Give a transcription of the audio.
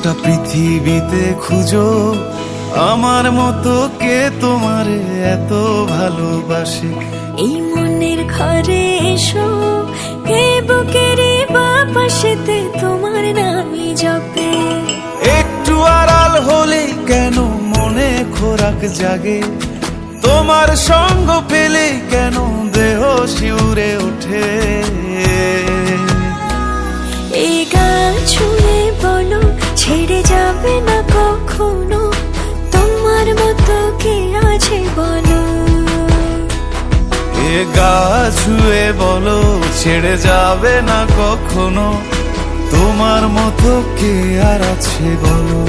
গোটা পৃথিবীতে খুঁজো আমার মতো কে তোমারে এত ভালোবাসে। এই মনের ঘরে এসো, এই বুকের বাপাশেতে তোমার নামই জপে। একটু আড়াল হলেই কেন মনে খোরাক জাগে, তোমার সঙ্গ পেলে কেন দেহ শিউরে ওঠে। এই গান ছুঁয়ে বলো ছেড়ে যাবে না কখনো, তোমার মতো কে আছে বলো। এ গা ছুঁয়ে বলো ছেড়ে যাবে না কখনো, তোমার মতো কে আর আছে বলো।